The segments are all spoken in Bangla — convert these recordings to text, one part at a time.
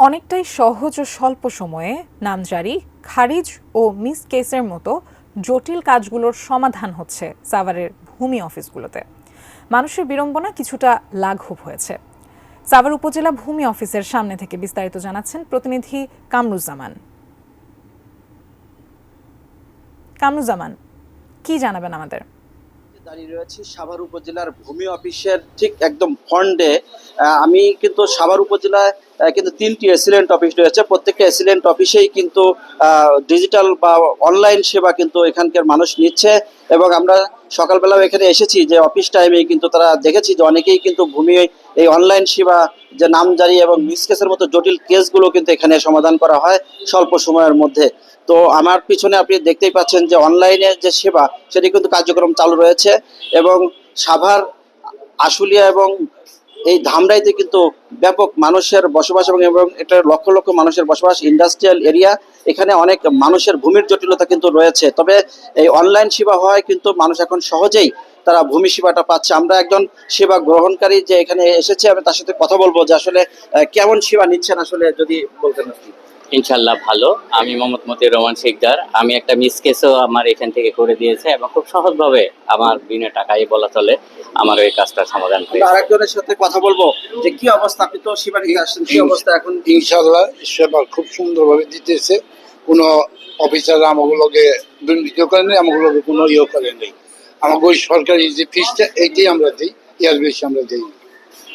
অনেকটাই সহজ ও স্বল্প সময়ে নামজারি, খারিজ ও মিস কেসের মতো জটিল কাজগুলোর সমাধান হচ্ছে সাভারের ভূমি অফিসগুলোতে। মানুষের বিড়ম্বনা কিছুটা লাঘব হয়েছে। সাভার উপজেলা ভূমি অফিসের সামনে থেকে বিস্তারিত জানাচ্ছেন প্রতিনিধি কামরুজ্জামান। কামরুজ্জামান, কি জানাবেন আমাদের? দাঁড়িয়ে রয়েছি সাভার উপজেলার ভূমি অফিসের ঠিক একদম ফ্রন্টে। আমি কিন্তু সাভার উপজেলায় কিন্তু 3টি এসিলেন্ট অফিস রয়েছে। প্রত্যেকটা এসিলেন্ট অফিসেই কিন্তু ডিজিটাল বা অনলাইন সেবা কিন্তু এখানকার মানুষ নিচ্ছে। এবং আমরা সকালবেলাও এখানে এসেছি, যে অফিস টাইমে কিন্তু তারা দেখেছি যে অনেকেই কিন্তু ভূমি এই অনলাইন সেবা, যে নামজারি এবং মিসকেসের মতো জটিল কেসগুলো কিন্তু এখানে সমাধান করা হয় স্বল্প সময়ের মধ্যে। তো আমার পিছনে আপনি দেখতেই পাচ্ছেন যে অনলাইনে যে সেবা, সেটি কিন্তু কার্যক্রম চালু রয়েছে। এবং সাভার, আশুলিয়া এবং এই ধামরাইতে কিন্তু ব্যাপক মানুষের বসবাস, এবং এটা লক্ষ লক্ষ মানুষের বসবাস, ইন্ডাস্ট্রিয়াল এরিয়া। এখানে অনেক মানুষের ভূমির জটিলতা কিন্তু রয়েছে। তবে এই অনলাইন সেবা হওয়ায় কিন্তু মানুষ এখন সহজেই তারা ভূমি সেবাটা পাচ্ছে। আমরা একজন সেবা গ্রহণকারী যে এখানে এসেছে, আমি তার সাথে কথা বলবো যে আসলে কেমন সেবা নিচ্ছেন, আসলে যদি বলতেন আপনি। ইনশাল্লাহ ভালো। আমি মোহাম্মদ মতিউর রহমান শিকদার। আমি একটা মিস কেসও আমার এখান থেকে করে দিয়েছে এবং খুব সহজভাবে আমার বিনা টাকায় বলা চলে আমার ওই কাজটা সমাধান আমরা হয়েছে। আরেকজনের সাথে কথা বলবো যে কি অবস্থা, আপনি তো সেবা নিতে আসছেন, কি অবস্থা এখন? ইনশাল্লাহ সেবা খুব সুন্দরভাবে দিতেছে। কোনো অফিসার আমাগুলোকে দুর্নীতিও করে নেই, আমাগুলোকে কোনো ইয়ে করে নেই। আমাকে ওই সরকারি যে ফিসটা এইটাই আমরা দিই, এর বেশি আমরা দিই না।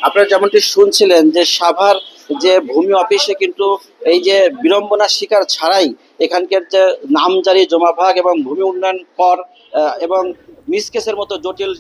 আপনারা যেমনটি শুনছিলেন যে সাভার যে ভূমি অফিসে কিন্তু এই যে বিড়ম্বনার শিকার ছাড়াই এখানকার যে নামজারি, জমা ভাগ এবং ভূমি উন্নয়ন কর এবং মিসকেসের মতো জটিল